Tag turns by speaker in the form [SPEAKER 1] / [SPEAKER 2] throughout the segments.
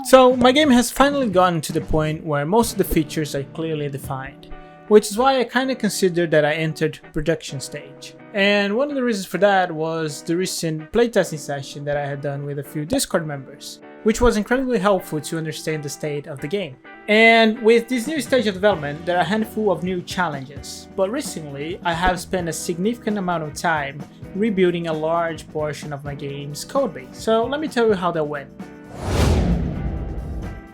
[SPEAKER 1] So my game has finally gotten to the point where most of the features are clearly defined, which is why I kinda considered that I entered production stage. And one of the reasons for that was the recent playtesting session that I had done with a few Discord members, which was incredibly helpful to understand the state of the game. And with this new stage of development, there are a handful of new challenges, but recently I have spent a significant amount of time rebuilding a large portion of my game's codebase. So let me tell you how that went.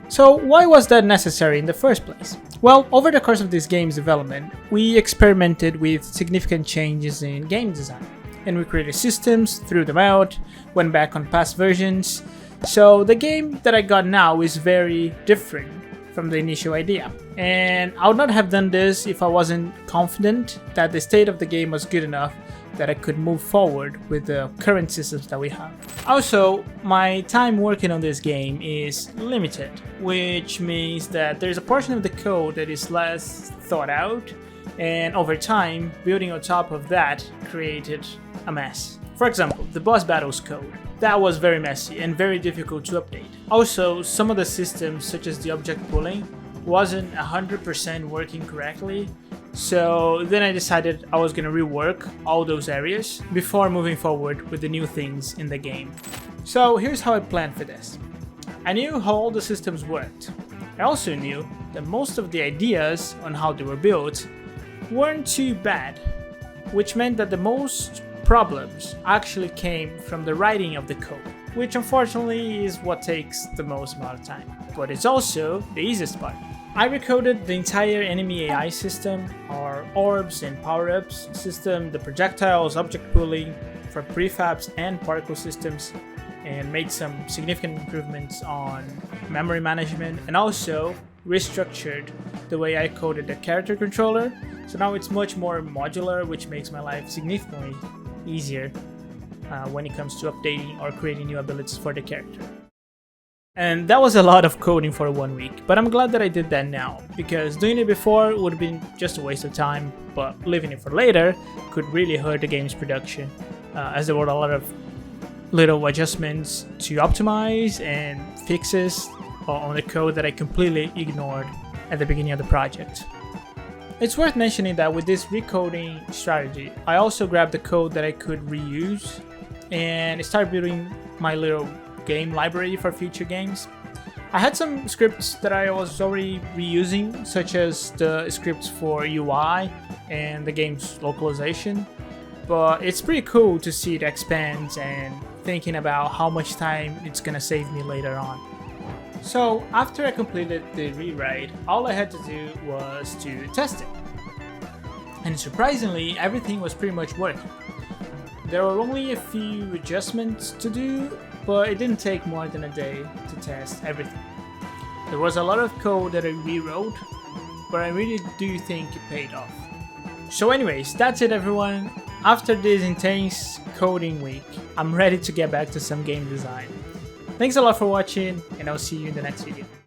[SPEAKER 1] So why was that necessary in the first place? Well, over the course of this game's development, we experimented with significant changes in game design, and we created systems, threw them out, went back on past versions. So the game that I got now is very different from the initial idea. And I would not have done this if I wasn't confident that the state of the game was good enough that I could move forward with the current systems that we have. Also, my time working on this game is limited, which means that there's a portion of the code that is less thought out, and over time, building on top of that created a mess. For example, the boss battles code. That was very messy and very difficult to update. Also, some of the systems, such as the object pooling, wasn't 100% working correctly, so then I decided I was gonna rework all those areas before moving forward with the new things in the game. So here's how I planned for this. I knew how all the systems worked. I also knew that most of the ideas on how they were built weren't too bad, which meant that the most problems actually came from the writing of the code, which unfortunately is what takes the most amount of time. But it's also the easiest part. I recoded the entire enemy AI system, our orbs and power-ups system, the projectiles, object pooling for prefabs and particle systems, and made some significant improvements on memory management, and also restructured the way I coded the character controller. So now it's much more modular, which makes my life significantly easier when it comes to updating or creating new abilities for the character. And that was a lot of coding for 1 week, but I'm glad that I did that now, because doing it before would have been just a waste of time, but leaving it for later could really hurt the game's production, as there were a lot of little adjustments to optimize and fixes on the code that I completely ignored at the beginning of the project. It's worth mentioning that with this recoding strategy, I also grabbed the code that I could reuse and started building my little game library for future games. I had some scripts that I was already reusing, such as the scripts for UI and the game's localization, but it's pretty cool to see it expand and thinking about how much time it's gonna save me later on. So after I completed the rewrite, all I had to do was to test it. And surprisingly, everything was pretty much working. There were only a few adjustments to do, but it didn't take more than a day to test everything. There was a lot of code that I rewrote, but I really do think it paid off. So anyways, that's it everyone. After this intense coding week, I'm ready to get back to some game design. Thanks a lot for watching, and I'll see you in the next video.